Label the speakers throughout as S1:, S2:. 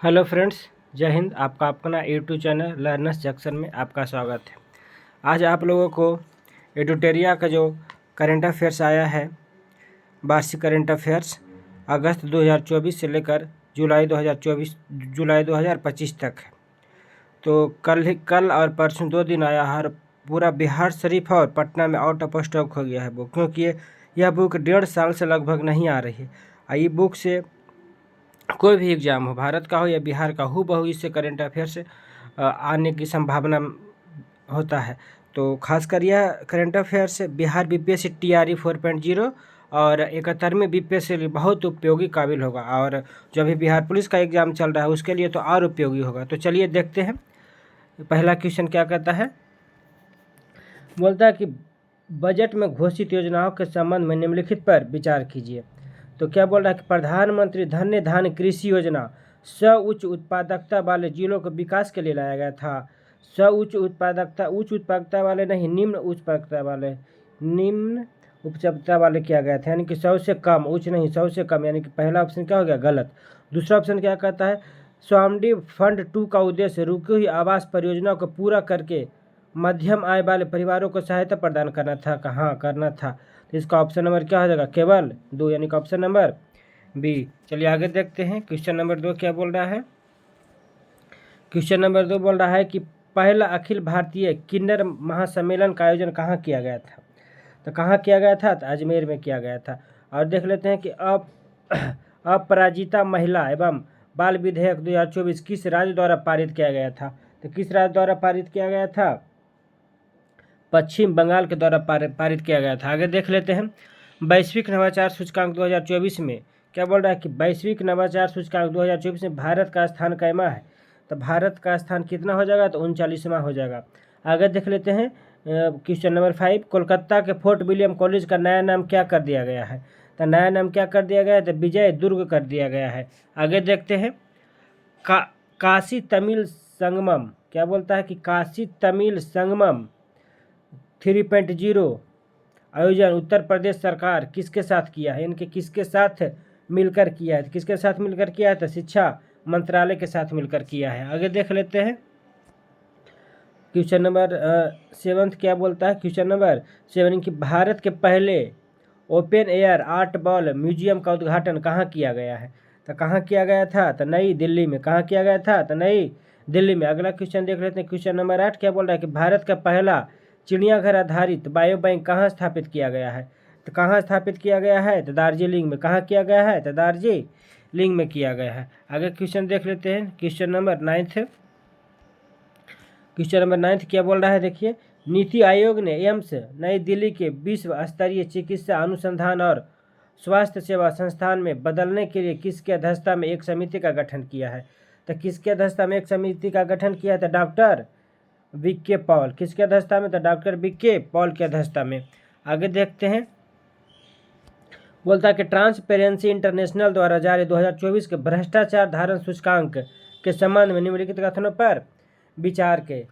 S1: Hello friends, जय हिंद। आपका अपना यूट्यूब चैनल लर्नर्स जंक्शन में आपका स्वागत है। आज आप लोगों को एडुटेरिया का जो करंट अफेयर्स आया है, वार्षिक करंट अफेयर्स अगस्त 2024 से लेकर जुलाई 2025 तक है। तो कल और परसों 2 दिन आया है और पूरा बिहार शरीफ और पटना में आउट ऑफ स्टॉक हो गया है बुक, क्योंकि यह बुक 1.5 साल से लगभग नहीं आ रही है। ये बुक से कोई भी एग्ज़ाम हो, भारत का हो या बिहार का, हूबहू इससे करंट अफेयर्स आने की संभावना होता है। तो खासकर यह current affairs Bihar BPSC TRE 4.0 और 71वें बीपीएससी के लिए बहुत उपयोगी काबिल होगा, और जो अभी बिहार पुलिस का एग्ज़ाम चल रहा है उसके लिए तो और उपयोगी होगा। तो चलिए देखते हैं। पहला क्वेश्चन क्या कहता है, बोलता है कि बजट में घोषित योजनाओं के संबंध में निम्नलिखित पर विचार कीजिए। तो क्या बोल रहा है कि प्रधानमंत्री धन्य धान्य कृषि योजना उच्च उत्पादकता वाले जिलों के विकास के लिए लाया गया था। उच्च उत्पादकता वाले नहीं, निम्न उपजातीता वाले किया गया था, यानी कि 100 से कम, उच्च नहीं 100 से कम, यानी कि पहला ऑप्शन क्या हो गया, गलत। दूसरा ऑप्शन क्या कहता है, स्वावलंबी फंड 2 का उद्देश्य रुकी हुई आवास परियोजना को पूरा करके मध्यम आय वाले परिवारों को सहायता प्रदान करना था। कहाँ करना था, तो इसका ऑप्शन नंबर क्या हो जाएगा, केवल 2, यानी कि ऑप्शन नंबर बी। चलिए आगे देखते हैं। क्वेश्चन नंबर 2 क्या बोल रहा है। क्वेश्चन नंबर 2 बोल रहा है कि पहला अखिल भारतीय किन्नर महासम्मेलन का आयोजन कहाँ किया गया था। तो कहाँ किया गया था, तो अजमेर में किया गया था। और देख लेते हैं कि अपराजिता महिला एवं बाल विधेयक 2024 किस राज्य द्वारा पारित किया गया था। तो किस राज्य द्वारा पारित किया गया था, पश्चिम बंगाल के द्वारा पारित किया गया था। आगे देख लेते हैं। वैश्विक नवाचार सूचकांक 2024 में क्या बोल रहा है कि वैश्विक नवाचार सूचकांक 2024 में भारत का स्थान कैमा है। तो भारत का स्थान कितना हो जाएगा, तो 39वां हो जाएगा। आगे देख लेते हैं। क्वेश्चन नंबर 5, कोलकाता के फोर्ट विलियम कॉलेज का नया नाम क्या कर दिया गया है। तो नया नाम क्या कर दिया गया है, तो विजय दुर्ग कर दिया गया है। आगे देखते हैं। काशी तमिल संगमम, क्या बोलता है कि काशी तमिल संगमम 3.0 आयोजन उत्तर प्रदेश सरकार किसके साथ किया है, यानी कि किसके साथ मिलकर किया है। किसके साथ मिलकर किया है, तो शिक्षा मंत्रालय के साथ मिलकर किया है। आगे देख लेते हैं। क्वेश्चन नंबर 7 क्या बोलता है, क्वेश्चन नंबर 7 कि भारत के पहले open air art ball museum का उद्घाटन कहाँ किया गया है। तो कहाँ किया गया था, तो नई दिल्ली में। कहाँ किया गया था, तो नई दिल्ली में। अगला क्वेश्चन देख लेते हैं। क्वेश्चन नंबर 8 क्या बोल रहा है कि भारत का पहला चिड़ियाघर आधारित बायो बैंक कहाँ स्थापित किया गया है। तो कहाँ स्थापित किया गया है, तो दार्जिलिंग में। कहाँ किया गया है, तो दार्जिलिंग में किया गया है। आगे क्वेश्चन देख लेते हैं। क्वेश्चन नंबर 9 क्या बोल रहा है, देखिए। नीति आयोग ने एम्स नई दिल्ली के विश्व स्तरीय चिकित्सा अनुसंधान और स्वास्थ्य सेवा संस्थान में बदलने के लिए किसकी अध्यक्षता में एक समिति का गठन किया है। तो किसकी अध्यक्षता में एक समिति का गठन किया है, तो डॉक्टर विके पॉल। किसके अध्यक्षता में, तो डॉक्टर विके पॉल की अध्यक्षता में। आगे देखते हैं। बोलता है कि ट्रांसपेरेंसी इंटरनेशनल द्वारा जारी 2024 के भ्रष्टाचार धारण सूचकांक के संबंध में निम्नलिखित कथनों पर विचार करें।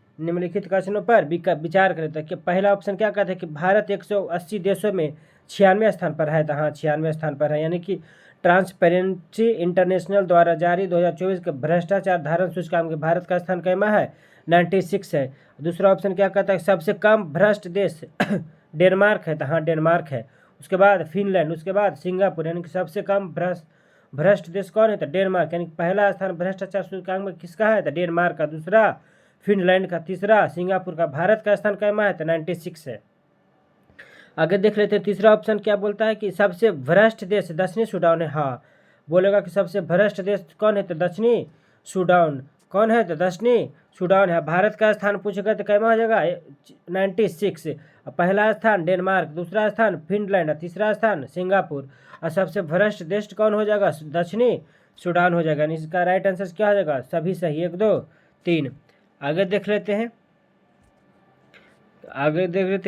S1: तो पहला ऑप्शन क्या कहते हैं कि भारत 180 देशों में 96वें स्थान पर है। तो हाँ, 96वें स्थान पर है, यानी कि ट्रांसपेरेंसी इंटरनेशनल द्वारा जारी 2024 के भ्रष्टाचार धारण सूचकांक में भारत का स्थान कैमा है, 96 है। दूसरा ऑप्शन क्या कहता है, सबसे कम भ्रष्ट देश डेनमार्क है। तो हाँ, डेनमार्क है। उसके बाद फिनलैंड, उसके बाद सिंगापुर, यानी कि सबसे कम भ्रष्ट देश कौन है, तो डेनमार्क। यानी कि पहला स्थान भ्रष्टाचार सूचकांक में किसका है, तो डेनमार्क का। दूसरा फिनलैंड का। तीसरा सिंगापुर का। भारत का स्थान कैमा है, तो 96 है। आगे देख लेते हैं। तीसरा ऑप्शन क्या बोलता है कि सबसे भ्रष्ट देश दक्षिणी सूडान है। हाँ, बोलेगा कि सबसे भ्रष्ट देश कौन है, तो दक्षिणी सूडान। कौन है, तो दक्षिणी सूडान है। भारत का स्थान पूछेगा तो कैमा हो जाएगा, 96। पहला स्थान डेनमार्क, दूसरा स्थान फिनलैंड, तीसरा स्थान सिंगापुर, और सबसे भ्रष्ट देश कौन हो जाएगा, दक्षिणी सूडान हो जाएगा। इसका राइट आंसर क्या हो जाएगा, सभी सही, 1 2 3। आगे देख लेते हैं।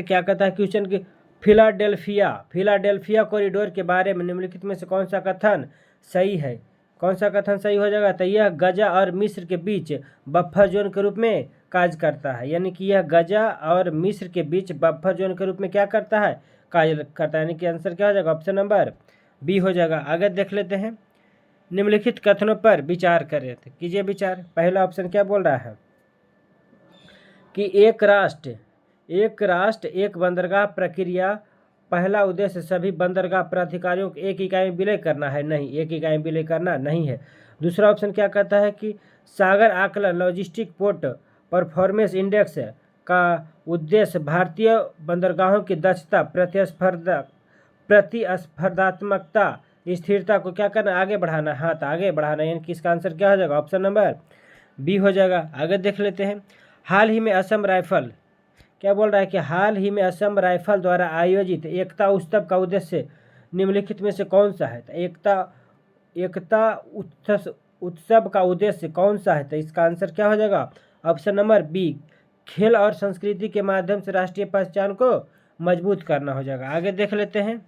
S1: क्या कहता है क्वेश्चन की, फिलाडेल्फिया कॉरिडोर के बारे में निम्नलिखित में से कौन सा कथन सही है। कौन सा कथन सही हो जाएगा, तो यह गजा और मिस्र के बीच बफर जोन के रूप में कार्य करता है। यानी कि यह गजा और मिस्र के बीच बफर जोन के रूप में क्या करता है, कार्य करता है। यानी कि आंसर क्या हो जाएगा, ऑप्शन नंबर बी हो जाएगा। आगे देख लेते हैं। निम्नलिखित कथनों पर विचार करें। तो कीजिए विचार। पहला ऑप्शन क्या बोल रहा है कि एक राष्ट्र एक बंदरगाह प्रक्रिया पहला उद्देश्य सभी बंदरगाह प्राधिकारियों को एक इकाई में विलय करना है, नहीं, एक इकाई में विलय करना नहीं है। दूसरा ऑप्शन क्या कहता है कि सागर आकलन लॉजिस्टिक पोर्ट परफॉर्मेंस इंडेक्स का उद्देश्य भारतीय बंदरगाहों की दक्षता, प्रतिस्पर्धात्मकता, स्थिरता को क्या करना, आगे बढ़ाना, हाँ तो आगे बढ़ाना, यानी कि इसका आंसर क्या हो जाएगा, ऑप्शन नंबर बी हो जाएगा। आगे देख लेते हैं। हाल ही में असम राइफल क्या बोल रहा है कि हाल ही में असम राइफल द्वारा आयोजित एकता उत्सव का उद्देश्य निम्नलिखित में से कौन सा है। तो एकता उत्सव का उद्देश्य कौन सा है। तो इसका आंसर क्या हो जाएगा, ऑप्शन नंबर बी, खेल और संस्कृति के माध्यम से राष्ट्रीय पहचान को मजबूत करना हो जाएगा। आगे देख लेते हैं।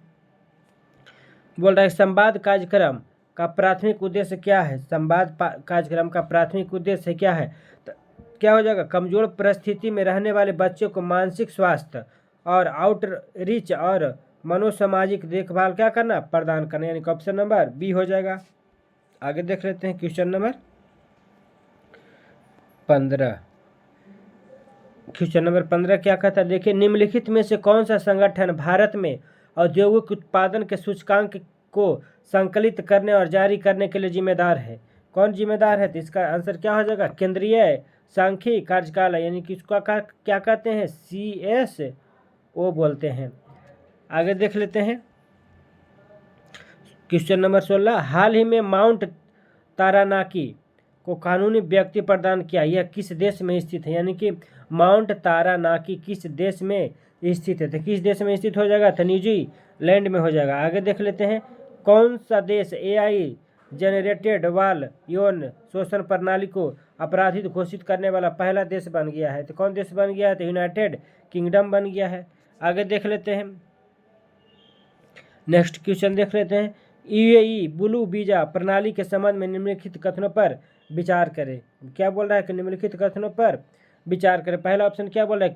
S1: बोल रहा है संवाद कार्यक्रम का प्राथमिक उद्देश्य क्या है। संवाद कार्यक्रम का प्राथमिक उद्देश्य क्या है। तो क्या हो जाएगा, कमजोर परिस्थिति में रहने वाले बच्चों को मानसिक स्वास्थ्य और आउटरीच और मनोसामाजिक देखभाल क्या करना, प्रदान करना, यानी कि ऑप्शन नंबर बी हो जाएगा। आगे देख लेते हैं क्वेश्चन नंबर 15। क्वेश्चन नंबर 15 क्या कहता है, देखिए निम्नलिखित में से कौन सा संगठन भारत में औद्योगिक उत्पादन के सूचकांक को संकलित करने और जारी करने के लिए जिम्मेदार है। कौन जिम्मेदार है। तो इसका आंसर क्या हो जाएगा, केंद्रीय सांख्यिकी कार्यकालय, यानी कि इसका क्या कहते हैं, CSO बोलते हैं। आगे देख लेते हैं क्वेश्चन नंबर 16। हाल ही में माउंट तारानाकी को कानूनी व्यक्ति प्रदान किया, यह किस देश में स्थित है। यानी कि माउंट तारानाकी किस देश में स्थित है। तो किस देश में स्थित हो जाएगा, तो न्यूजीलैंड में हो जाएगा। आगे देख लेते हैं। कौन सा देश AI जनरेटेड वाल यौन शोषण प्रणाली को अपराधित घोषित करने वाला पहला देश बन गया है। तो कौन देश बन गया है, तो यूनाइटेड किंगडम बन गया है। आगे देख लेते हैं। नेक्स्ट क्वेश्चन देख लेते हैं। UAE ब्लू वीजा प्रणाली के संबंध में निम्नलिखित कथनों पर विचार करें। क्या बोल रहा है कि निम्नलिखित कथनों पर विचार करें। पहला ऑप्शन क्या बोल रहा है,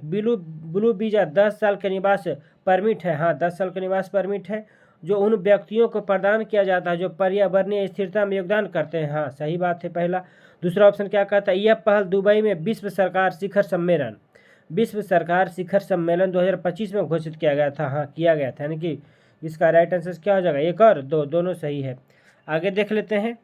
S1: ब्लू वीजा 10 साल के निवास परमिट है, हाँ 10 साल का निवास परमिट है, जो उन व्यक्तियों को प्रदान किया जाता है जो पर्यावरणीय स्थिरता में योगदान करते हैं, हाँ सही बात है पहला। दूसरा ऑप्शन क्या कहता है, यह पहल दुबई में विश्व सरकार शिखर सम्मेलन 2025 में घोषित किया गया था, हाँ किया गया था, यानी कि इसका राइट आंसर क्या हो जाएगा, एक और दो, दोनों सही है। आगे देख लेते हैं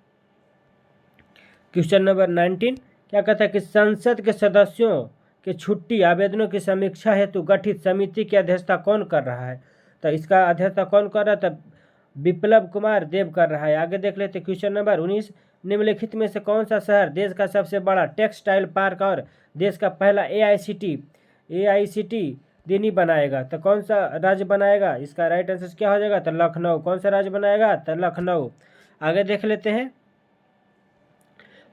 S1: क्वेश्चन नंबर 19। क्या कहता है कि संसद के सदस्यों के छुट्टी आवेदनों की समीक्षा हेतु गठित समिति की अध्यक्षता कौन कर रहा है। तो इसका अध्यक्षता कौन कर रहा था, विप्लव कुमार देव कर रहा है। आगे देख लेते हैं क्वेश्चन नंबर 19। निम्नलिखित में से कौन सा शहर देश का सबसे बड़ा टेक्सटाइल पार्क और देश का पहला AICTE दिनी बनाएगा। तो कौन सा राज्य बनाएगा, इसका राइट आंसर क्या हो जाएगा, तो लखनऊ। कौन सा राज्य बनाएगा, तो लखनऊ। आगे देख लेते हैं।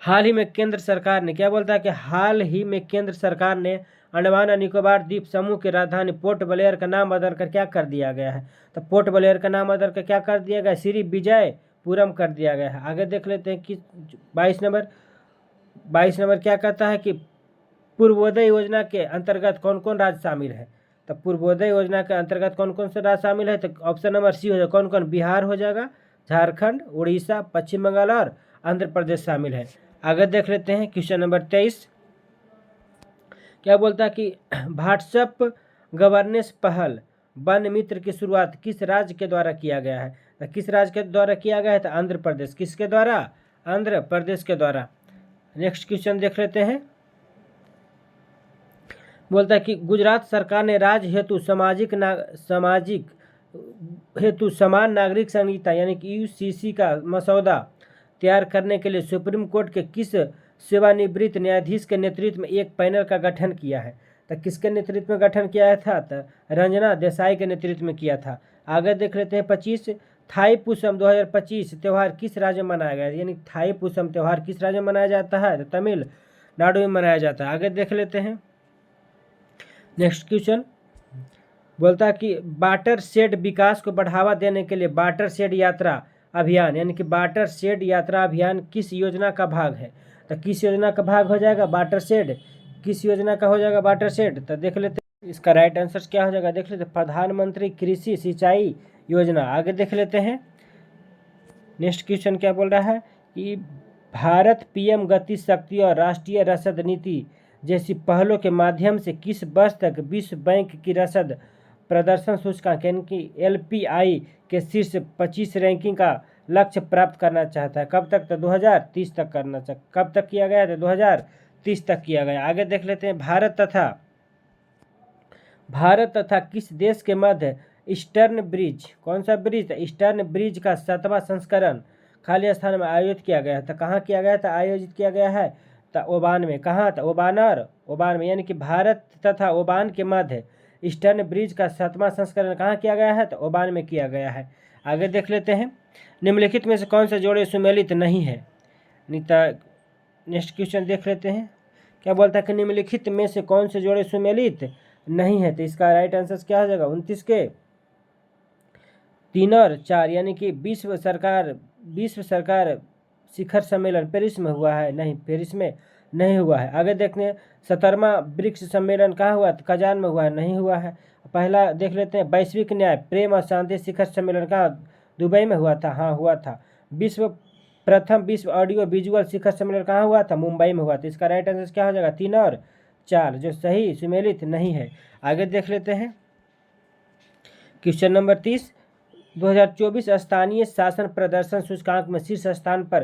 S1: हाल ही में केंद्र सरकार ने क्या बोलता है कि हाल ही में केंद्र सरकार ने अंडमान और निकोबार द्वीप समूह की राजधानी पोर्ट ब्लेयर का नाम बदल कर क्या कर दिया गया है। तो पोर्ट ब्लेयर का नाम बदल कर क्या कर दिया गया, श्री विजयपुरम कर दिया गया है। आगे देख लेते हैं कि 22 नंबर क्या कहता है कि पूर्वोदय योजना के अंतर्गत कौन कौन राज्य शामिल है। तो पूर्वोदय योजना के अंतर्गत कौन कौन से राज्य शामिल है। तो ऑप्शन नंबर सी हो जाएगा, कौन कौन, बिहार हो जाएगा, झारखंड, उड़ीसा, पश्चिम बंगाल और आंध्र प्रदेश शामिल है। आगे देख लेते हैं क्वेश्चन नंबर 23। क्या बोलता है कि व्हाट्सएप गवर्नेंस पहल वन मित्र की शुरुआत किस राज्य के द्वारा किया गया है। तो किस राज्य के द्वारा किया गया है, तो आंध्र प्रदेश। किसके द्वारा, आंध्र प्रदेश के द्वारा। नेक्स्ट क्वेश्चन देख लेते हैं। बोलता है कि गुजरात सरकार ने राज्य हेतु समान नागरिक संहिता यानी कि UCC का मसौदा तैयार करने के लिए सुप्रीम कोर्ट के किस सेवानिवृत्त न्यायाधीश के नेतृत्व में एक पैनल का गठन किया है। तो किसके नेतृत्व में गठन किया था, तो रंजना देसाई के नेतृत्व में किया था। आगे देख लेते हैं 25। थाई पुसम 2025 त्यौहार किस राज्य में मनाया गया, यानी थाई पुसम त्यौहार किस राज्य में मनाया जाता है, तो तमिलनाडु में मनाया जाता है। आगे देख लेते हैं। नेक्स्ट क्वेश्चन बोलता है कि वाटर शेड विकास को बढ़ावा देने के लिए वाटर शेड यात्रा अभियान यानी कि वाटर शेड यात्रा अभियान किस योजना का भाग है। तो किस योजना का भाग हो जाएगा, वाटर शेड, किस योजना का हो जाएगा वाटर शेड। तो देख लेते हैं इसका राइट आंसर क्या हो जाएगा, देख लेते हैं प्रधानमंत्री कृषि सिंचाई योजना। आगे देख लेते हैं। नेक्स्ट क्वेश्चन क्या बोल रहा है कि भारत पीएम गति शक्ति और राष्ट्रीय रसद नीति जैसी पहलों के माध्यम से किस वर्ष तक विश्व बैंक की रसद प्रदर्शन सूचकांक यानी कि एलपीआई के शीर्ष 25 रैंकिंग का लक्ष्य प्राप्त करना चाहता है? कब तक? तो 2030 तक करना चाहता। कब तक किया गया? तो 2030 तक किया गया। आगे देख लेते हैं, भारत तथा किस देश के मध्य ईस्टर्न ब्रिज, कौन सा ब्रिज? ईस्टर्न ब्रिज का 7वां संस्करण खाली स्थान में आयोजित किया गया था। कहाँ किया गया था? आयोजित किया गया है तो ओमान में। कहाँ था? ओमान में, यानी कि भारत तथा ओमान के मध्य ईस्टर्न ब्रिज का 7वां संस्करण कहाँ किया गया है? तो ओमान में किया गया है। आगे देख लेते हैं, निम्नलिखित में से कौन से जोड़े सुमेलित नहीं है? नेक्स्ट क्वेश्चन देख लेते हैं, क्या बोलता है कि निम्नलिखित में से कौन से जोड़े सुमेलित नहीं है? तो इसका राइट आंसर क्या हो जाएगा? 29 के 3 और 4, यानी कि विश्व सरकार शिखर सम्मेलन पेरिस में हुआ है? नहीं, पेरिस में नहीं हुआ है। आगे देखते हैं, 17वां ब्रिक्स सम्मेलन कहाँ हुआ? तो कजान में हुआ है? नहीं हुआ है। पहला देख लेते हैं, वैश्विक न्याय प्रेम और शांति शिखर सम्मेलन कहाँ? दुबई में हुआ था? हाँ, हुआ था। प्रथम विश्व ऑडियो विजुअल शिखर सम्मेलन कहाँ हुआ था? मुंबई में हुआ था। इसका राइट आंसर क्या हो जाएगा? 3 और 4, जो सही सुमेलित नहीं है। आगे देख लेते हैं, क्वेश्चन नंबर 30, 2024 स्थानीय शासन प्रदर्शन सूचकांक में शीर्ष स्थान पर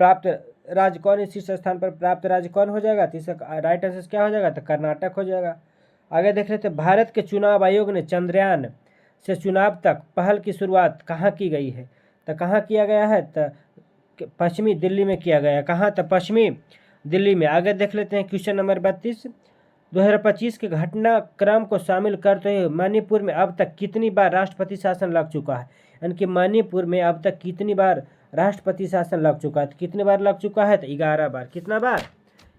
S1: प्राप्त राज्य कौन है? शीर्ष स्थान पर प्राप्त राज्य कौन हो जाएगा? तो इसका राइट आंसर क्या हो जाएगा? तो कर्नाटक हो जाएगा। आगे देख लेते हैं, भारत के चुनाव आयोग ने चंद्रयान से चुनाव तक पहल की शुरुआत कहाँ की गई है? तो कहाँ किया गया है? तो पश्चिमी दिल्ली में किया गया। कहाँ? तो पश्चिमी दिल्ली में। आगे देख लेते हैं, क्वेश्चन नंबर 32, 2025 के घटनाक्रम को शामिल करते हुए मणिपुर में अब तक कितनी बार राष्ट्रपति शासन लग चुका है? यानी कि मणिपुर में अब तक कितनी बार राष्ट्रपति शासन लग चुका है? तो कितनी बार लग चुका है? तो 11 बार। कितना बार?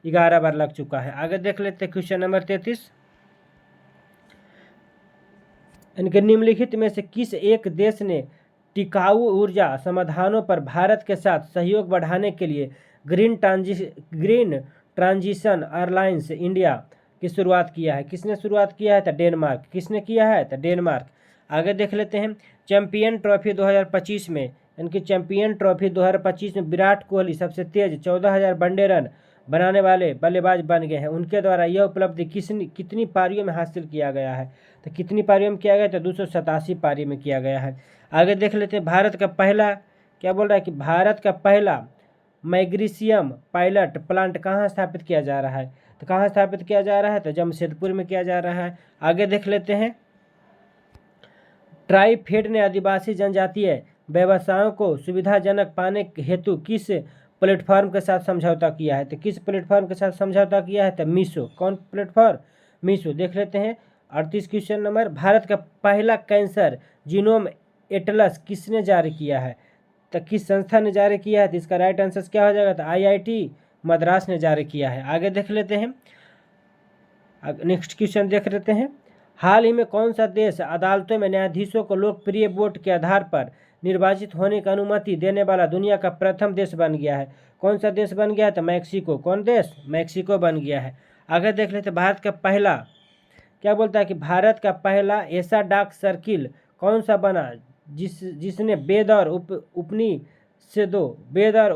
S1: 11 बार लग चुका है। आगे देख लेते हैं, क्वेश्चन नंबर 33, इनके निम्नलिखित में से किस एक देश ने टिकाऊ ऊर्जा समाधानों पर भारत के साथ सहयोग बढ़ाने के लिए ग्रीन ट्रांजिशन अलायंस इंडिया की शुरुआत किया है? किसने शुरुआत किया है? तो डेनमार्क। किसने किया है? तो डेनमार्क। आगे देख लेते हैं, चैंपियन ट्रॉफी 2025 में, इनकी चैंपियन ट्रॉफी 2025 में विराट कोहली सबसे तेज 14,000 वनडे रन बनाने वाले बल्लेबाज बन गए हैं। उनके द्वारा यह उपलब्धि कितनी पारियों में हासिल किया गया है? तो कितनी पारियों में किया गया? तो 287 पारी में किया गया है। आगे देख लेते हैं, भारत का पहला, क्या बोल रहा है कि भारत का पहला मैग्नीशियम पायलट प्लांट कहाँ स्थापित किया जा रहा है? तो कहाँ स्थापित किया जा रहा है? तो जमशेदपुर में किया जा रहा है। आगे देख लेते हैं, ट्राइफेड ने आदिवासी जनजातीय व्यवसायों को सुविधाजनक पाने हेतु किस प्लेटफॉर्म के साथ समझौता किया है? तो किस प्लेटफॉर्म के साथ समझौता किया है? तो मीशो। कौन प्लेटफॉर्म? मीशो। देख लेते हैं 38 क्वेश्चन नंबर, भारत का पहला कैंसर जीनोम एटलस किसने जारी किया है? तो किस संस्था ने जारी किया है? तो इसका राइट आंसर क्या हो जाएगा? तो IIT मद्रास ने जारी किया है। आगे देख लेते हैं, नेक्स्ट क्वेश्चन देख लेते हैं, हाल ही में कौन सा देश अदालतों में न्यायाधीशों को लोकप्रिय वोट के आधार पर निर्वाचित होने की अनुमति देने वाला दुनिया का प्रथम देश बन गया है? कौन सा देश बन गया है? तो मैक्सिको। कौन देश? मैक्सिको बन गया है। आगे देख लेते हैं, भारत का पहला, क्या बोलता है कि भारत का पहला ऐसा डाक सर्किल कौन सा बना जिसने वेद और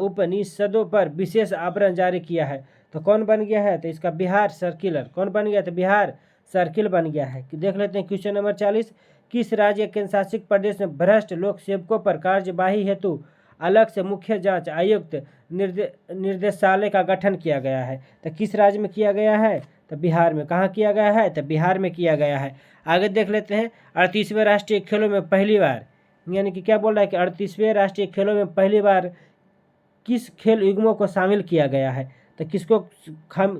S1: उपनिषदों पर विशेष आवरण जारी किया है? तो कौन बन गया है? तो इसका बिहार सर्किलर। कौन बन गया? तो बिहार सर्किल बन गया है। देख लेते हैं क्वेश्चन नंबर 40, किस राज्य केंद्र शासित प्रदेश में भ्रष्ट लोक सेवकों पर कार्यवाही हेतु अलग से मुख्य जांच आयुक्त निर्देशालय का गठन किया गया है? तो किस राज्य में किया गया है? तो बिहार में। कहाँ किया गया है? तो बिहार में किया गया है। आगे देख लेते हैं, 38वें राष्ट्रीय खेलों में पहली बार, यानी कि क्या बोल रहा है कि 38वें राष्ट्रीय खेलों में पहली बार किस खेल युग्मों को शामिल किया गया है? तो किसको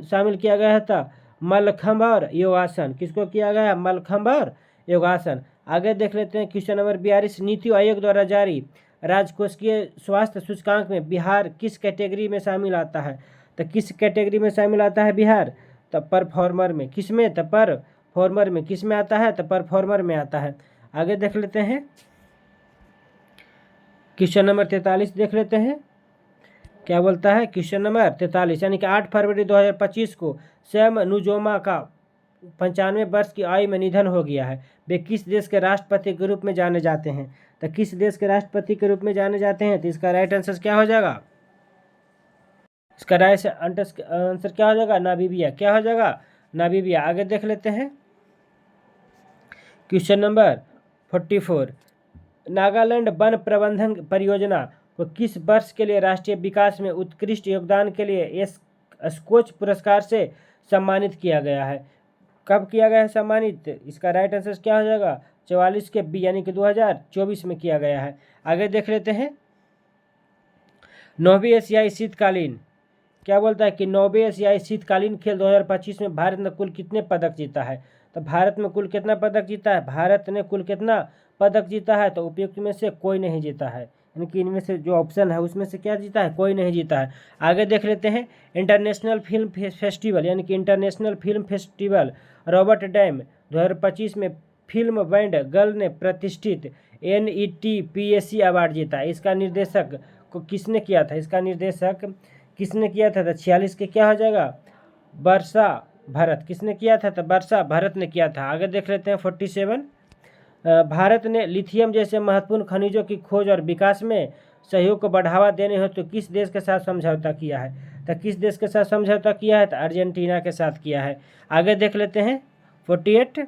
S1: शामिल किया गया है? तो मल्लखंब और योगासन। किसको किया गया? मल्लखंब और योगासन। आगे देख लेते हैं क्वेश्चन नंबर 42, नीति आयोग द्वारा जारी राजकोषीय स्वास्थ्य सूचकांक में बिहार किस कैटेगरी में शामिल आता है? तो किस कैटेगरी में शामिल आता है बिहार? तो परफॉर्मर में। किस में? तो परफॉर्मर में। किस में आता है? तो परफॉर्मर में आता है। आगे देख लेते हैं, क्वेश्चन नंबर 43 देख लेते हैं, क्या बोलता है? क्वेश्चन नंबर 43, यानी कि 8 फरवरी 2025 को सैम नुजोमा का 95 वर्ष की आयु में निधन हो गया है। वे किस देश के राष्ट्रपति के रूप में जाने जाते हैं? तो किस देश के राष्ट्रपति के रूप में जाने जाते हैं? तो इसका राइट आंसर क्या हो जाएगा? इसका राइट आंसर क्या हो जाएगा? नामीबिया। क्या हो जाएगा? नामीबिया। आगे देख लेते हैं क्वेश्चन नंबर 44। नागालैंड वन प्रबंधन परियोजना को किस वर्ष के लिए राष्ट्रीय विकास में उत्कृष्ट योगदान के लिए स्कोच पुरस्कार से सम्मानित किया गया है? कब किया गया है सम्मानित? इसका राइट आंसर क्या हो जाएगा? 44 के बी यानी कि 2024 में किया गया है। आगे देख लेते हैं 9वीं एशियाई शीतकालीन। क्या बोलता है कि 9वीं एशियाई शीतकालीन खेल 2025 में भारत ने कुल कितने पदक जीता है? तो भारत में कुल कितना पदक जीता है? भारत ने कुल कितना पदक जीता है? तो उपयुक्त में से कोई नहीं जीता है, यानी कि इनमें से जो ऑप्शन है उसमें से क्या जीता है? कोई नहीं जीता है। आगे देख लेते हैं इंटरनेशनल फिल्म फेस्टिवल यानी कि इंटरनेशनल फिल्म फेस्टिवल रॉटरडैम 2025 में फिल्म बैंड गर्ल ने प्रतिष्ठित NETPAC अवार्ड जीता। इसका निर्देशक को किसने किया था? इसका निर्देशक किसने किया था? तो 46 के क्या हो जाएगा? वर्षा भरत। किसने किया था? तो वर्षा भरत ने किया था। आगे देख लेते हैं 47। भारत ने लिथियम जैसे महत्वपूर्ण खनिजों की खोज और विकास में सहयोग को बढ़ावा देने हेतु तो किस देश के साथ समझौता किया है? तो किस देश के साथ समझौता किया है? तो अर्जेंटीना के साथ किया है। आगे देख लेते हैं 48।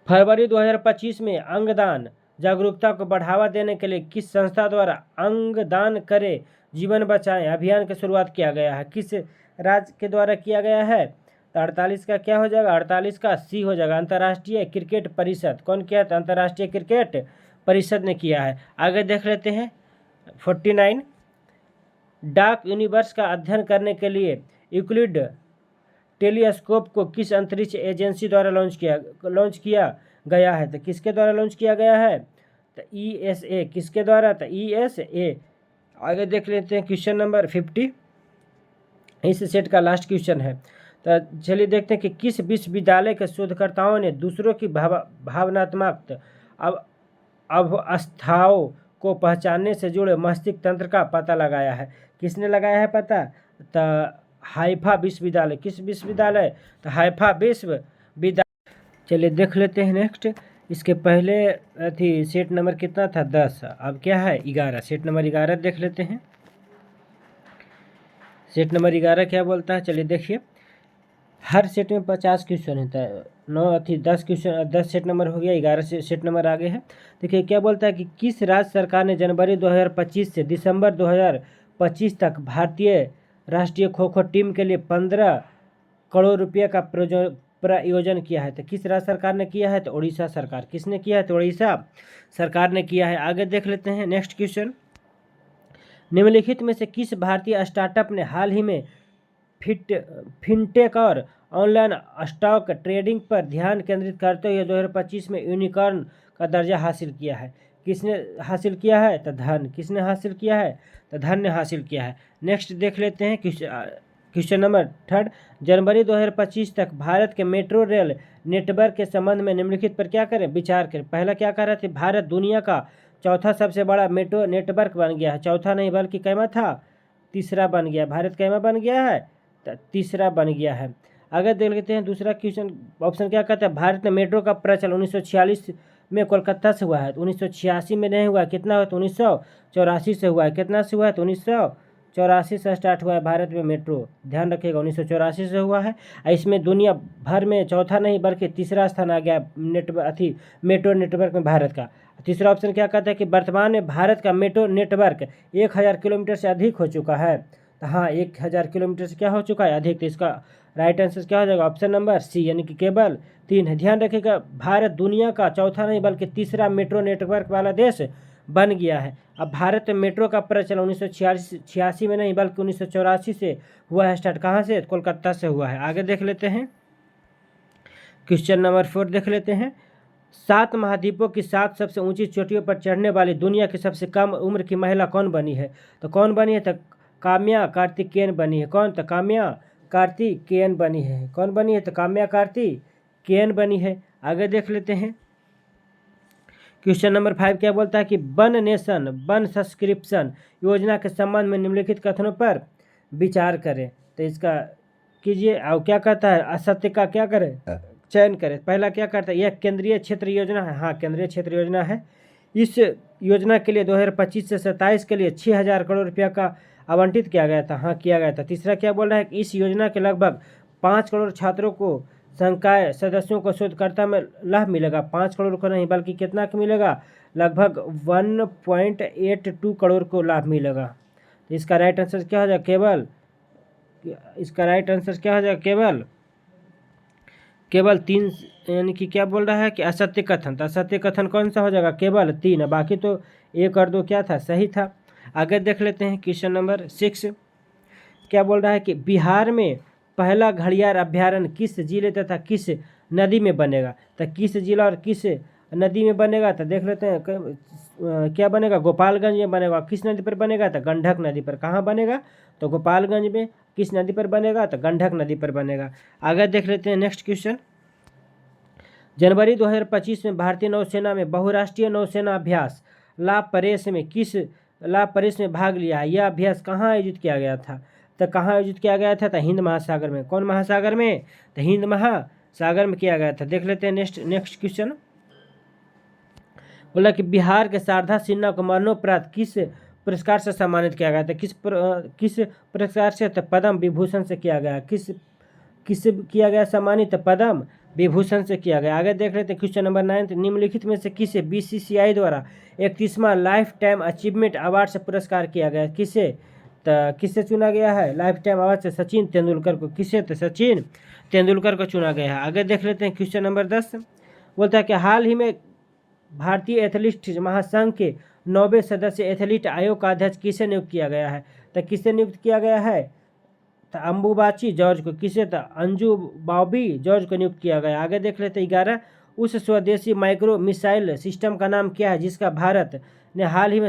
S1: फरवरी 2025 में अंगदान जागरूकता को बढ़ावा देने के लिए किस संस्था द्वारा अंगदान करें जीवन बचाएं अभियान की शुरुआत किया गया है? किस राज्य के द्वारा किया गया है? तो 48 का क्या हो जाएगा? 48 का सी हो जाएगा। अंतर्राष्ट्रीय क्रिकेट परिषद। कौन किया था? अंतर्राष्ट्रीय क्रिकेट परिषद ने किया है। आगे देख लेते हैं 49। डार्क यूनिवर्स का अध्ययन करने के लिए यूक्लिड टेलीस्कोप को किस अंतरिक्ष एजेंसी द्वारा लॉन्च किया गया है? तो किसके द्वारा लॉन्च किया गया है? तो ESA। किसके द्वारा? तो ESA। आगे देख लेते हैं क्वेश्चन नंबर 50। इस सेट का लास्ट क्वेश्चन है। तो चलिए देखते हैं कि किस विश्वविद्यालय के शोधकर्ताओं ने दूसरों की भावनात्मक अवस्थाओं को पहचानने से जुड़े मस्तिष्क तंत्र का पता लगाया है? किसने लगाया है पता? तो हाइफा विश्वविद्यालय। किस विश्वविद्यालय? तो हाइफा विश्वविद्यालय। चलिए देख लेते हैं नेक्स्ट। इसके पहले थी सेट नंबर कितना था? 10। अब क्या है? 11। सेट नंबर 11 देख लेते हैं। सेट नंबर 11 क्या बोलता है? चलिए देखिए, हर सेट में 50 क्वेश्चन होता है। 10 क्वेश्चन, 10 सेट नंबर हो गया, 11 सेट नंबर आगे है। देखिए क्या बोलता है कि किस राज्य सरकार ने जनवरी 2025 से दिसंबर 2025 तक भारतीय राष्ट्रीय खो खो टीम के लिए 15 करोड़ रुपये का प्रायोजन किया है? तो किस राज्य सरकार ने किया है? तो उड़ीसा सरकार। किसने किया है? तो उड़ीसा सरकार ने किया है। आगे देख लेते हैं नेक्स्ट क्वेश्चन। निम्नलिखित में से किस भारतीय स्टार्टअप ने हाल ही में फिनटेक और ऑनलाइन स्टॉक ट्रेडिंग पर ध्यान केंद्रित करते हुए 2025 में यूनिकॉर्न का दर्जा हासिल किया है? किसने हासिल किया है? तो धन। किसने हासिल किया है? तो धन ने हासिल किया है। नेक्स्ट देख लेते हैं क्वेश्चन नंबर 3। जनवरी 2025 तक भारत के मेट्रो रेल नेटवर्क के संबंध में निम्नलिखित पर क्या करें? विचार करें। पहला क्या कर रहे थे? भारत दुनिया का चौथा सबसे बड़ा मेट्रो नेटवर्क बन गया है। चौथा नहीं बल्कि कैमा था? तीसरा बन गया। भारत कैमा बन गया है? तो तीसरा बन गया है। अगर देख लेते हैं दूसरा क्वेश्चन, ऑप्शन क्या कहता है? भारत में मेट्रो का प्रचलन 1946 में कोलकाता से हुआ है। 1986 में नहीं हुआ। कितना हुआ? तो 1984 से हुआ है। कितना से हुआ है? तो 1984 से स्टार्ट हुआ है भारत में मेट्रो। ध्यान रखिएगा 1984 से हुआ है। इसमें दुनिया भर में चौथा नहीं बल्कि तीसरा स्थान आ गया मेट्रो नेटवर्क में भारत का। तीसरा ऑप्शन क्या कहता है कि वर्तमान में भारत का मेट्रो नेटवर्क 1000 किलोमीटर से अधिक हो चुका है। तो हाँ, 1000 किलोमीटर से क्या हो चुका है? अधिक। तो इसका राइट आंसर क्या हो जाएगा? ऑप्शन नंबर सी यानी कि केवल 3 है। ध्यान रखिएगा भारत दुनिया का चौथा नहीं बल्कि तीसरा मेट्रो नेटवर्क वाला देश बन गया है। अब भारत में मेट्रो का प्रचलन 1986 में नहीं बल्कि 1984 से हुआ है स्टार्ट। कहाँ से? कोलकाता से हुआ है। आगे देख लेते हैं क्वेश्चन नंबर 4 देख लेते हैं। 7 महाद्वीपों की 7 सबसे ऊंची चोटियों पर चढ़ने वाली दुनिया की सबसे कम उम्र की महिला कौन बनी है? तो कौन बनी है? तो काम्या कार्तिकेयन बनी है। कौन? तो काम्या कार्तिकेयन बनी है। कौन बनी है? तो काम्या कार्तिकेयन बनी है। आगे देख लेते हैं क्वेश्चन नंबर 5 क्या बोलता है कि वन नेशन वन सब्सक्रिप्शन योजना के संबंध में निम्नलिखित कथनों पर विचार करें। तो इसका कीजिए। और क्या कहता है? असत्य का क्या करें? चयन करें। पहला क्या करता है? यह केंद्रीय क्षेत्र योजना है। हाँ, केंद्रीय क्षेत्र योजना है। इस योजना के लिए 2025 से 27 के लिए 6000 करोड़ रुपया का आवंटित किया गया था? हाँ, किया गया था। तीसरा क्या बोल रहा है कि इस योजना के लगभग 5 करोड़ छात्रों को संकाय सदस्यों को शोधकर्ता में लाभ मिलेगा। 5 करोड़ को नहीं बल्कि कितना को मिलेगा? लगभग 1.82 करोड़ को लाभ मिलेगा। तो इसका राइट आंसर क्या हो जाएगा? केवल इसका राइट आंसर क्या हो जाएगा? केवल 3, यानी कि क्या बोल रहा है कि असत्य कथन। तो असत्य कथन कौन सा हो जाएगा? केवल 3, बाकी तो 1 और 2 क्या था? सही था। आगे देख लेते हैं क्वेश्चन नंबर 6। क्या बोल रहा है कि बिहार में पहला घड़ियाल अभ्यारण्य किस जिले तथा किस नदी में बनेगा? तो किस जिला और किस नदी में बनेगा? तो देख लेते हैं क्या बनेगा? गोपालगंज में बनेगा। किस नदी पर बनेगा? तो गंडक नदी पर। कहाँ बनेगा? तो गोपालगंज में। किस नदी पर बनेगा? तो गंडक नदी पर बनेगा। आगे देख लेते हैं नेक्स्ट क्वेश्चन। जनवरी 2025 में भारतीय नौसेना में बहुराष्ट्रीय नौसेना अभ्यास लाभ परेश में भाग लिया है। यह अभ्यास कहाँ आयोजित किया गया था? तो कहाँ आयोजित किया गया था? तो हिंद महासागर में। कौन महासागर में? तो हिंद महासागर में किया गया था। देख लेते हैं नेक्स्ट क्वेश्चन। बोला कि बिहार के शारदा सिन्हा को मरणोपरांत किस पुरस्कार से सम्मानित किया गया था? किस पुरस्कार से? तो पद्म विभूषण से किया गया। किससे किया गया सम्मानित? पद्म विभूषण से किया गया। आगे देख लेते हैं क्वेश्चन नंबर 9। निम्नलिखित में से किसे BCCI द्वारा 31वां लाइफ टाइम अचीवमेंट अवार्ड से पुरस्कार किया गया? किससे चुना गया है लाइफ टाइम अवार्ड से? सचिन तेंदुलकर को। किससे? तो सचिन तेंदुलकर को चुना गया है। आगे देख लेते हैं क्वेश्चन नंबर 10। बोलता है कि हाल ही में भारतीय एथलीट महासंघ के 9वें सदस्य एथलीट आयोग का अध्यक्ष किसे नियुक्त किया गया है? तो किसे नियुक्त किया गया है? तो अंबुबाची जॉर्ज को। किसे? तो अंजू बॉबी जॉर्ज को नियुक्त किया गया। आगे देख लेते हैं 11। उस स्वदेशी माइक्रो मिसाइल सिस्टम का नाम क्या है जिसका भारत ने हाल ही में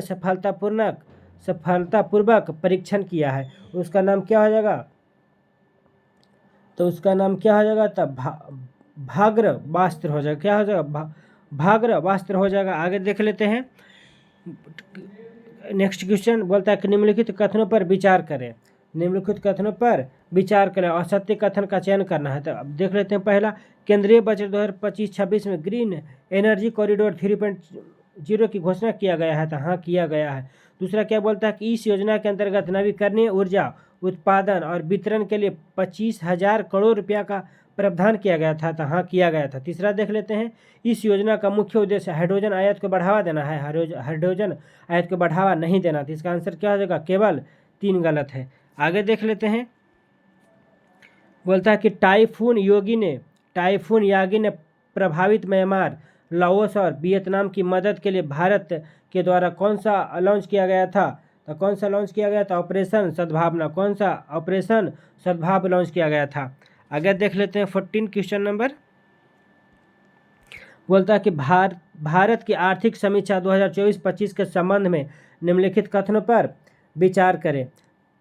S1: सफलतापूर्वक परीक्षण किया है? उसका नाम क्या हो जाएगा? तो उसका नाम क्या हो जाएगा? तो भाग्रवास्त्र हो जाएगा। क्या हो जाएगा? भाग्रवास्त्र हो जाएगा। आगे देख लेते हैं नेक्स्ट क्वेश्चन। बोलता है कि निम्नलिखित कथनों पर विचार करें। निम्नलिखित कथनों पर विचार करें और सत्य कथन का चयन करना है। तो अब देख लेते हैं पहला, केंद्रीय बजट 2025-26 में ग्रीन एनर्जी कॉरिडोर 3.0 की घोषणा किया गया है। तो हाँ, किया गया है। दूसरा क्या बोलता है कि इस योजना के अंतर्गत नवीकरणीय ऊर्जा उत्पादन और वितरण के लिए 25,000 करोड़ रुपया का प्रावधान किया गया था। तो हाँ, किया गया था। तीसरा देख लेते हैं, इस योजना का मुख्य उद्देश्य हाइड्रोजन आयात को बढ़ावा देना है। हाइड्रोजन आयात को बढ़ावा नहीं देना। तो इसका आंसर क्या हो जाएगा? केवल 3 गलत है। आगे देख लेते हैं। बोलता है कि टाइफून यागी ने प्रभावित म्यांमार, लाओस और वियतनाम की मदद के लिए भारत के द्वारा कौन सा लॉन्च किया गया था? तो कौन सा लॉन्च किया गया था? ऑपरेशन सद्भावना। कौन सा? ऑपरेशन सद्भाव लॉन्च किया गया था। आगे देख लेते हैं 14 क्वेश्चन नंबर। बोलता है कि भारत की आर्थिक समीक्षा 2024-25 के संबंध में निम्नलिखित कथनों पर विचार करें।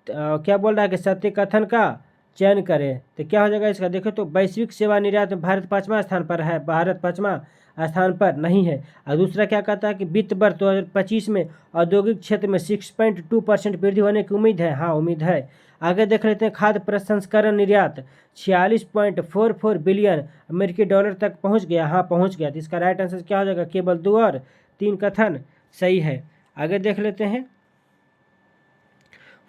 S1: क्या बोल रहा है कि सत्य कथन का चयन करें। तो क्या हो जाएगा इसका? देखो तो वैश्विक सेवा निर्यात में भारत 5वां स्थान पर है। भारत 5वां स्थान पर नहीं है। और दूसरा क्या कहता है कि वित्त वर्ष 2025 में औद्योगिक क्षेत्र में 6.2% वृद्धि होने की उम्मीद है। हाँ, उम्मीद है। आगे देख लेते हैं, खाद्य प्रसंस्करण निर्यात 46.44 बिलियन अमेरिकी डॉलर तक पहुंच गया। हाँ, पहुंच गया। तो इसका राइट आंसर क्या हो जाएगा? केवल 2 और 3 कथन सही है। आगे देख लेते हैं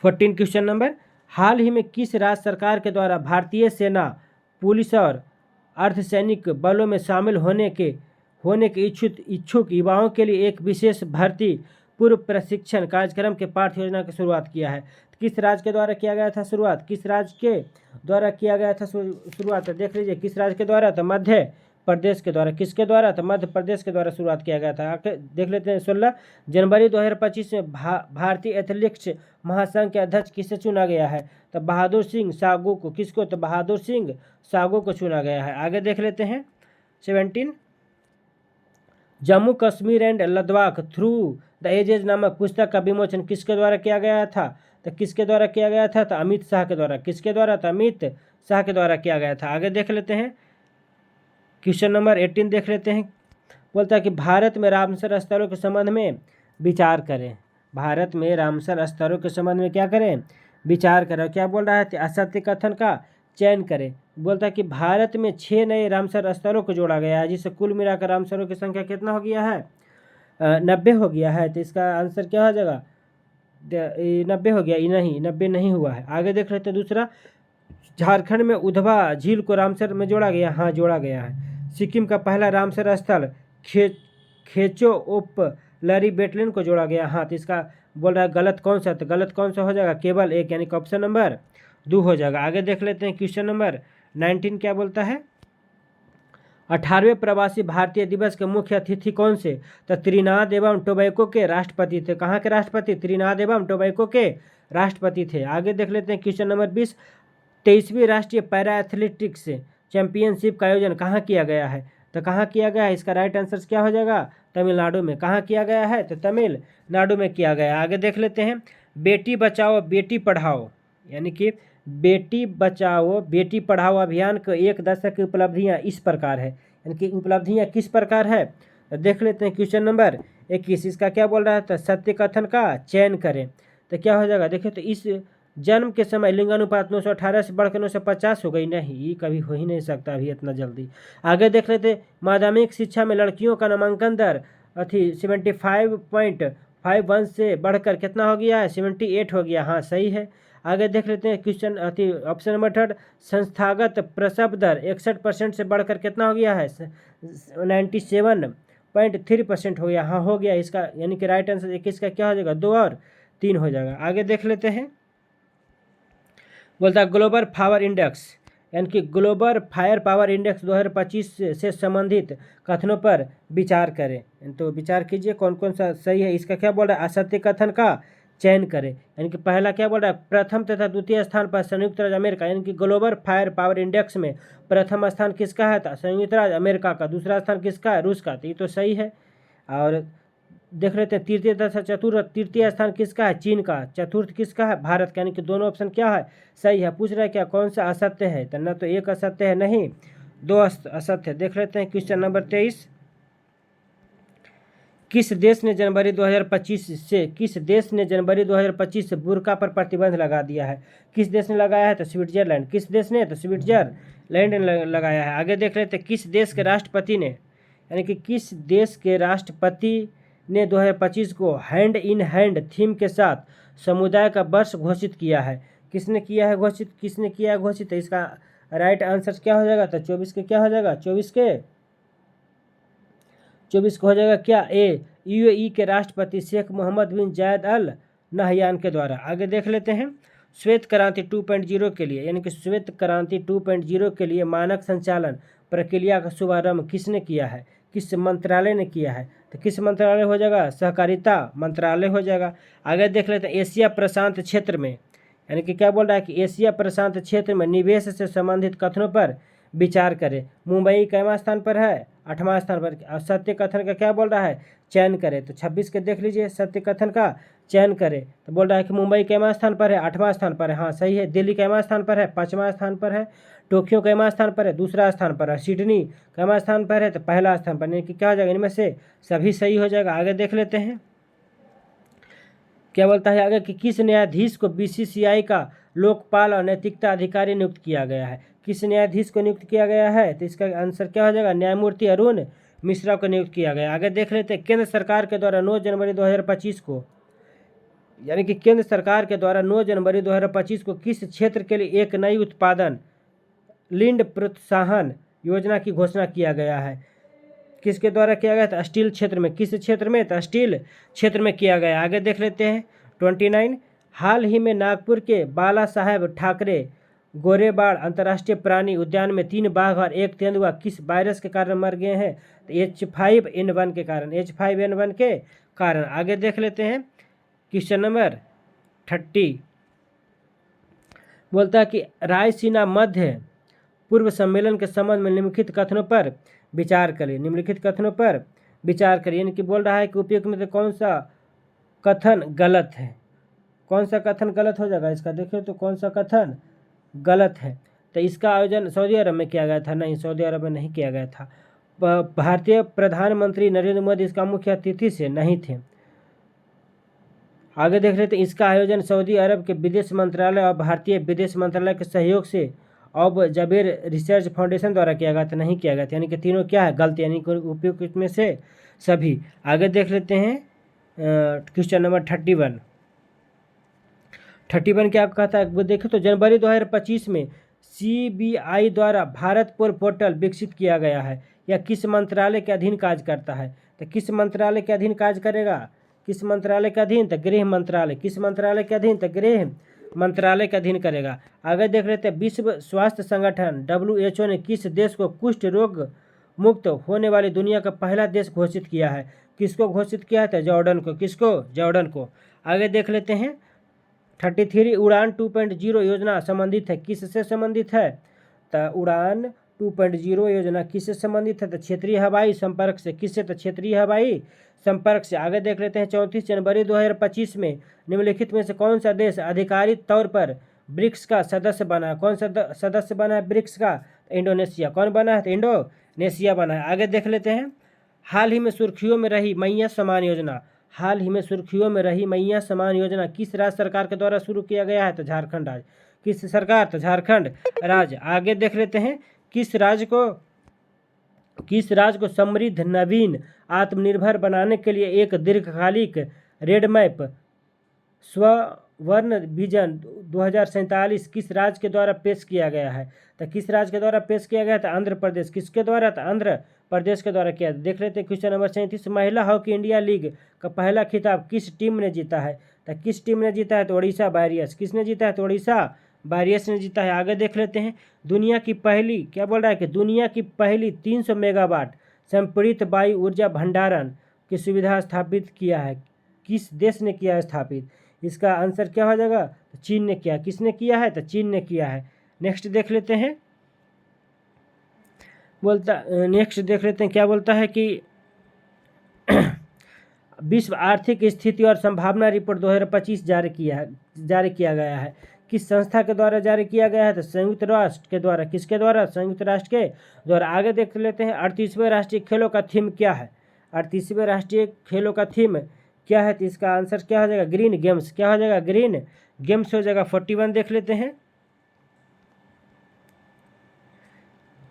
S1: 14 क्वेश्चन नंबर। हाल ही में किस राज्य सरकार के द्वारा भारतीय सेना, पुलिस और अर्धसैनिक बलों में शामिल होने के इच्छुक युवाओं के लिए एक विशेष भर्ती पूर्व प्रशिक्षण कार्यक्रम के पाठ्य योजना की शुरुआत किया है? किस राज्य के द्वारा किया गया था शुरुआत? किस राज्य के द्वारा किया गया था शुरुआत? देख लीजिए किस राज्य के द्वारा? तो मध्य प्रदेश के द्वारा। किसके द्वारा? तो मध्य प्रदेश के द्वारा शुरुआत किया गया था। आगे देख लेते हैं 16 जनवरी 2025 में भारतीय एथलेटिक्स महासंघ के अध्यक्ष किसे चुना गया है? तो बहादुर सिंह सागू को। किसको? तो बहादुर सिंह सागू को चुना गया है। आगे देख लेते हैं 17 Jammu Kashmir and Ladakh through the ages नामक पुस्तक का विमोचन किसके द्वारा किया गया था? तो किसके द्वारा किया गया था? तो अमित शाह के द्वारा। किसके द्वारा? तो अमित शाह के द्वारा किया गया था। आगे देख लेते हैं क्वेश्चन नंबर 18 देख लेते हैं। बोलता है कि भारत में रामसर स्थलों के संबंध में विचार करें। भारत में रामसर स्थलों के संबंध में क्या करें? विचार करें। क्या बोल रहा है? असत्य कथन का चयन करें। बोलता है कि भारत में 6 नए रामसर स्थलों को जोड़ा गया है, जिससे कुल मिलाकर रामसरों की संख्या कितना हो गया है? 90 हो गया है। तो इसका आंसर क्या हो जाएगा? 90 हो गया, ये नहीं 90 नहीं हुआ है। आगे देख लेते हैं दूसरा, झारखंड में उधवा झील को रामसर में जोड़ा गया, हाँ जोड़ा गया है। सिक्किम का पहला रामसर स्थल खेचो उप लरी बेटलिन को जोड़ा गया, हाँ। तो इसका बोल रहा है गलत कौन सा, तो गलत कौन सा हो जाएगा, केवल एक, यानी कि ऑप्शन नंबर 2 हो जाएगा। आगे देख लेते हैं क्वेश्चन नंबर 19 क्या बोलता है। 18वें प्रवासी भारतीय दिवस के मुख्य अतिथि कौन से, तो त्रिनाद एवं टोबैको के राष्ट्रपति थे। कहाँ के राष्ट्रपति, त्रिनाद एवं टोबैको के राष्ट्रपति थे। आगे देख लेते हैं क्वेश्चन नंबर 20, 23वीं राष्ट्रीय पैरा एथलेटिक्स चैंपियनशिप का आयोजन कहाँ किया गया है, तो कहाँ किया गया है, इसका राइट आंसर क्या हो जाएगा, तमिलनाडु में। कहाँ किया गया है, तो तमिलनाडु में किया गया है। आगे देख लेते हैं, बेटी बचाओ बेटी पढ़ाओ, यानी कि बेटी बचाओ बेटी पढ़ाओ अभियान को 1 दशक की उपलब्धियां इस प्रकार है, यानी कि उपलब्धियां किस प्रकार है, तो देख लेते हैं क्वेश्चन नंबर 21। इसका क्या बोल रहा है, तो सत्य कथन का चयन करें, तो क्या हो जाएगा, देखिए तो इस जन्म के समय लिंगानुपात 918 से बढ़कर 950 हो गई, नहीं ये कभी हो ही नहीं सकता अभी इतना जल्दी। आगे देख लेते, माध्यमिक शिक्षा में लड़कियों का नामांकन दर 75.51 से बढ़कर कितना हो गया है, 78 हो गया, हाँ सही है। आगे देख लेते हैं क्वेश्चन ऑप्शन नंबर 3, संस्थागत प्रसव दर 61% से बढ़कर कितना हो गया है, 97.3% हो गया, हाँ हो गया इसका, यानी कि राइट आंसर 21 का क्या हो जाएगा, 2 और 3 हो जाएगा। आगे देख लेते हैं, बोलता है ग्लोबल पावर इंडेक्स, यानी कि ग्लोबल फायर पावर इंडेक्स 2025 से संबंधित कथनों पर विचार करें, तो विचार कीजिए कौन कौन सा सही है। इसका क्या बोल रहा है, असत्य कथन का चयन करें, यानी कि पहला क्या बोल रहा है, प्रथम तथा द्वितीय स्थान पर संयुक्त राज्य अमेरिका, यानी कि ग्लोबल फायर पावर इंडेक्स में प्रथम स्थान किसका है, संयुक्त राज्य अमेरिका का, दूसरा स्थान किसका है, रूस का, तो ये तो सही है। और देख लेते हैं तृतीय तथा चतुर्थ, तृतीय स्थान किसका है, चीन का, चतुर्थ किसका है, भारत का, यानी कि दोनों ऑप्शन क्या है, सही है। पूछ रहा है क्या कौन सा असत्य है, तो ना तो एक असत्य है, नहीं 2 असत्य है। देख लेते हैं क्वेश्चन नंबर 23, किस देश ने जनवरी 2025 से बुर्का पर प्रतिबंध लगा दिया है, किस देश ने लगाया है, तो स्विट्जरलैंड, किस देश ने, तो स्विट्जरलैंड ने लगाया है। आगे देख लेते हैं, किस देश के राष्ट्रपति ने, यानी कि किस देश के राष्ट्रपति ने 2025 को हैंड इन हैंड थीम के साथ समुदाय का वर्ष घोषित किया है, किसने किया है घोषित, किसने किया है घोषित, तो इसका राइट आंसर क्या हो जाएगा, तो 24 के क्या हो जाएगा, 24 को हो जाएगा क्या, ए, यूएई के राष्ट्रपति शेख मोहम्मद बिन जायद अल नहयान के द्वारा। आगे देख लेते हैं, श्वेत क्रांति 2.0 के लिए, यानी कि श्वेत क्रांति 2.0 के लिए मानक संचालन प्रक्रिया का शुभारंभ किसने किया है, किस मंत्रालय ने किया है, तो किस मंत्रालय हो जाएगा, सहकारिता मंत्रालय हो जाएगा। आगे देख लेते हैं, एशिया प्रशांत क्षेत्र में, यानी कि क्या बोल रहा है कि एशिया प्रशांत क्षेत्र में निवेश से संबंधित कथनों पर विचार करें। मुंबई कैवा स्थान पर है, 8वां स्थान पर। सत्य कथन का क्या बोल रहा है, चयन करें, तो 26 के देख लीजिए, सत्य कथन का चयन करें, तो बोल रहा है कि मुंबई कैवा स्थान पर है, 8वां स्थान पर है, हाँ सही है। दिल्ली कैवा स्थान पर है, 5वां स्थान पर है। टोक्यो कैवा स्थान पर है, 2रा स्थान पर है। सिडनी कैवा स्थान पर है, तो 1ला स्थान पर, यानी कि क्या हो जाएगा, इनमें से सभी सही हो जाएगा। आगे देख लेते हैं, क्या बोलता है आगे कि किस न्यायाधीश को बीसीसीआई का लोकपाल और नैतिकता अधिकारी नियुक्त किया गया है, किस न्यायाधीश को नियुक्त किया गया है, तो इसका आंसर क्या हो जाएगा, न्यायमूर्ति अरुण मिश्रा को नियुक्त किया गया। आगे देख लेते हैं, केंद्र सरकार के द्वारा 9 जनवरी 2025 को, यानी कि केंद्र सरकार के द्वारा 9 जनवरी 2025 को किस क्षेत्र के लिए एक नई उत्पादन लिंड प्रोत्साहन योजना की घोषणा किया गया है, किसके द्वारा किया गया था, स्टील क्षेत्र में, किस क्षेत्र में, तो स्टील क्षेत्र में किया गया। आगे देख लेते हैं 29, हाल ही में नागपुर के बाला साहेब ठाकरे गोरेबाड़ अंतर्राष्ट्रीय प्राणी उद्यान में 3 बाघ और 1 तेंदुआ किस वायरस के कारण मर गए हैं, तो H5N1 के कारण, H5N1 के कारण। आगे देख लेते हैं क्वेश्चन नंबर 30, बोलता है कि रायसीना मध्य पूर्व सम्मेलन के संबंध में निम्नलिखित कथनों पर विचार करें, निम्नलिखित कथनों पर विचार करें, यानी कि बोल रहा है कि उपयुक्त में से कौन सा कथन गलत है, कौन सा कथन गलत हो जाएगा, इसका देखिए तो कौन सा कथन गलत है, तो इसका आयोजन सऊदी अरब में किया गया था, नहीं सऊदी अरब में नहीं किया गया था। भारतीय प्रधानमंत्री नरेंद्र मोदी इसका मुख्य अतिथि से नहीं थे। आगे देख लेते हैं, इसका आयोजन सऊदी अरब के विदेश मंत्रालय और भारतीय विदेश मंत्रालय के सहयोग से अब जबेर रिसर्च फाउंडेशन द्वारा किया गया था, नहीं किया गया था, यानी कि तीनों क्या है गलत, यानी कि उपयुक्त में से सभी। आगे देख लेते हैं क्वेश्चन नंबर 31, 31 क्या कहता है वो देखो तो, जनवरी 2025 में CBI द्वारा भारत पोर्टल विकसित किया गया है। यह किस मंत्रालय के अधीन कार्य करता है? तो किस मंत्रालय के अधीन कार्य करेगा? किस मंत्रालय के अधीन? तो गृह मंत्रालय। किस मंत्रालय के अधीन? तो गृह मंत्रालय के अधीन करेगा। आगे देख लेते हैं, विश्व स्वास्थ्य संगठन WHO ने किस देश को कुष्ठ रोग मुक्त होने वाली दुनिया का पहला देश घोषित किया है? किसको घोषित किया है? तो जॉर्डन को। किसको? जॉर्डन को। आगे देख लेते हैं, 33 उड़ान 2.0 योजना संबंधित है, किससे संबंधित है? तो उड़ान 2.0 योजना किससे संबंधित है? तो क्षेत्रीय हवाई संपर्क से। किससे? तो क्षेत्रीय हवाई संपर्क से। आगे देख लेते हैं, 34 जनवरी 2025 में निम्नलिखित में से कौन सा देश आधिकारिक तौर पर ब्रिक्स का सदस्य बना? कौन सा सदस्य बना है ब्रिक्स का? तो इंडोनेशिया। कौन बना है? तो इंडोनेशिया बना है। आगे देख लेते हैं, हाल ही में सुर्खियों में रही मैया समान योजना। हाल ही में सुर्खियों में रही मैया समान योजना किस राज्य सरकार के द्वारा शुरू किया गया है? तो झारखंड राज्य। किस सरकार? तो झारखंड राज्य। आगे देख लेते हैं, किस राज्य को समृद्ध, नवीन, आत्मनिर्भर बनाने के लिए एक दीर्घकालिक रेडमैप स्वर्ण विजन 2047 किस राज्य के द्वारा पेश किया गया है? तो किस राज्य के द्वारा पेश किया गया था? आंध्र प्रदेश। किसके द्वारा? तो आंध्र प्रदेश के द्वारा किया। देख लेते हैं क्वेश्चन नंबर 37, महिला हॉकी इंडिया लीग का पहला खिताब किस टीम ने जीता है? तो किस टीम ने जीता है? तो ओडिशा वारियर्स। किसने जीता है? तो ओडिशा वारियर्स ने जीता है। आगे देख लेते हैं, दुनिया की पहली, क्या बोल रहा है कि दुनिया की पहली 300 मेगावाट संपीड़ित वायु ऊर्जा भंडारण की सुविधा स्थापित किया है, किस देश ने किया है स्थापित? इसका आंसर क्या हो जाएगा? तो चीन ने किया। किसने किया है? तो चीन ने किया है। नेक्स्ट देख लेते हैं, क्या बोलता है कि विश्व आर्थिक स्थिति और संभावना रिपोर्ट 2025 जारी किया गया है, किस संस्था के द्वारा जारी किया गया है? तो संयुक्त राष्ट्र के द्वारा। किसके द्वारा? संयुक्त राष्ट्र के द्वारा। आगे देख लेते हैं, 38वें राष्ट्रीय खेलों का थीम क्या है? 38वें राष्ट्रीय खेलों का थीम क्या है? तो इसका आंसर क्या हो जाएगा? Green games. क्या हो जाएगा? ग्रीन गेम्स हो जाएगा। 41 देख लेते हैं,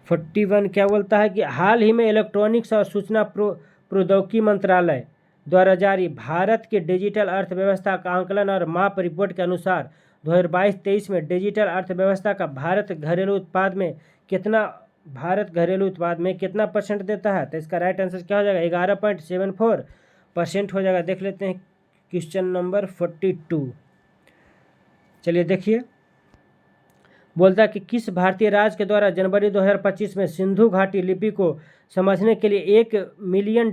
S1: 41 क्या बोलता है कि हाल ही में इलेक्ट्रॉनिक्स और सूचना प्रौद्योगिकी मंत्रालय द्वारा जारी भारत के डिजिटल अर्थव्यवस्था का आंकलन और माप रिपोर्ट के अनुसार 2022-23 में डिजिटल अर्थव्यवस्था का भारत घरेलू उत्पाद में कितना परसेंट देता है? तो इसका राइट आंसर क्या हो जाएगा? 11.74% हो जाएगा। देख लेते हैं क्वेश्चन नंबर 42। चलिए देखिए, बोलता है कि किस भारतीय राज्य के द्वारा जनवरी 2025 में सिंधु घाटी लिपि को समझने के लिए $1 मिलियन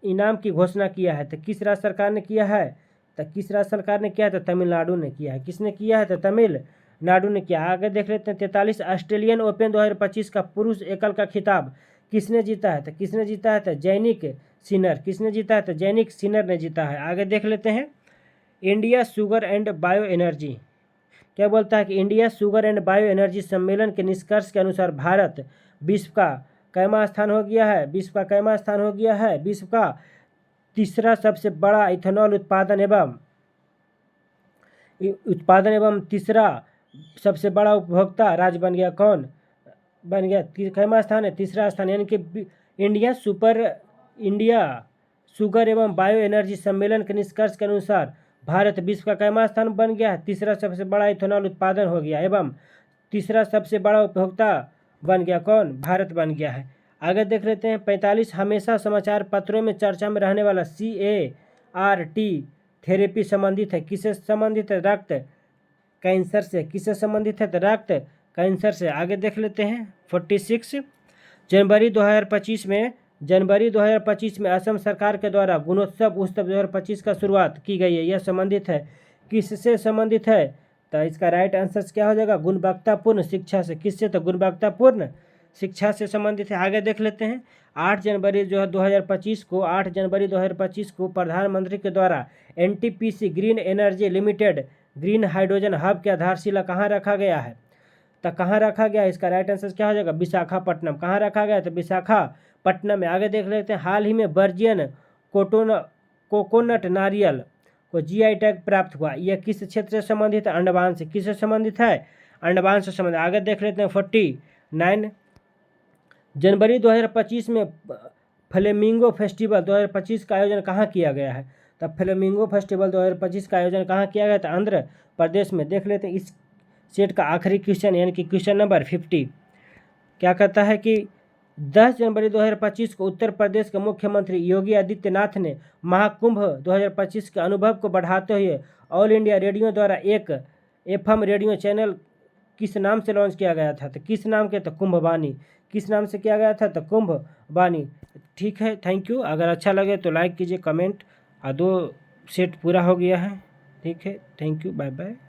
S1: इनाम की घोषणा किया है? तो किस राज्य सरकार ने किया है? तो किस राज्य सरकार ने किया है? तो तमिलनाडु ने किया है। किसने किया है? तो तमिलनाडु ने किया। आगे देख लेते हैं, 43 ऑस्ट्रेलियन ओपन 2025 का पुरुष एकल का खिताब किसने जीता है? तो किसने जीता है? तो जैनिक सिनर। किसने जीता है? तो जैनिक सिनर ने जीता है। आगे देख लेते हैं, India sugar and bio energy क्या बोलता है कि India sugar and bio energy सम्मेलन के निष्कर्ष के अनुसार भारत विश्व का कैमा स्थान हो गया है? विश्व का तीसरा सबसे बड़ा इथेनॉल उत्पादन एवं तीसरा सबसे बड़ा उपभोक्ता राज्य बन गया। कौन बन गया? कैमा स्थान है? तीसरा स्थान। यानी कि इंडिया शुगर एवं बायो एनर्जी सम्मेलन के निष्कर्ष के अनुसार भारत विश्व का कैमा स्थान बन गया है? तीसरा सबसे बड़ा इथेनॉल उत्पादन हो गया एवं तीसरा सबसे बड़ा उपभोक्ता बन गया। कौन? भारत बन गया है। आगे देख लेते हैं, 45 हमेशा समाचार पत्रों में चर्चा में रहने वाला CAR-T थेरेपी संबंधित है? किससे संबंधित है? रक्त कैंसर से। किससे संबंधित है? तो रक्त कैंसर से। आगे देख लेते हैं, 46 जनवरी 2025 में असम सरकार के द्वारा गुणोत्सव उत्सव 2025 का शुरुआत की गई है। यह संबंधित है? किससे संबंधित है? तो इसका राइट आंसर क्या हो जाएगा? गुणवत्तापूर्ण शिक्षा से। किससे? तो गुणवत्तापूर्ण शिक्षा से संबंधित है। आगे देख लेते हैं, 8 जनवरी 2025 को प्रधानमंत्री के द्वारा NTPC green energy limited green hydrogen hub की आधारशिला कहाँ रखा गया है? तो कहाँ रखा गया? इसका राइट आंसर क्या हो जाएगा? विशाखापट्टनम। कहाँ रखा गया? तो विशाखापट्टनम में। आगे देख लेते हैं, हाल ही में वर्जियन कोकोनट नारियल को GI टैग प्राप्त हुआ। यह किस क्षेत्र से संबंधित है? अंडमान से। किससे संबंधित है? अंडमान से संबंधित। आगे देख लेते हैं, 49 जनवरी 2025 में फ्लेमिंगो फेस्टिवल 2025 का आयोजन कहाँ किया गया है? तो फ्लेमिंगो फेस्टिवल 2025 का आयोजन कहाँ किया गया था? आंध्र प्रदेश में। देख लेते हैं इस सेट का आखिरी क्वेश्चन, यानी कि क्वेश्चन नंबर 50 क्या कहता है कि 10 जनवरी 2025 को उत्तर प्रदेश के मुख्यमंत्री योगी आदित्यनाथ ने महाकुंभ 2025 के अनुभव को बढ़ाते हुए ऑल इंडिया रेडियो द्वारा एक एफएम रेडियो चैनल किस नाम से लॉन्च किया गया था? तो किस नाम के? तो कुंभवाणी। किस नाम से किया गया था? तो कुंभवाणी। ठीक है, थैंक यू। अगर अच्छा लगे तो लाइक कीजिए, कमेंट। और 2 सेट पूरा हो गया है। ठीक है, थैंक यू, बाय बाय।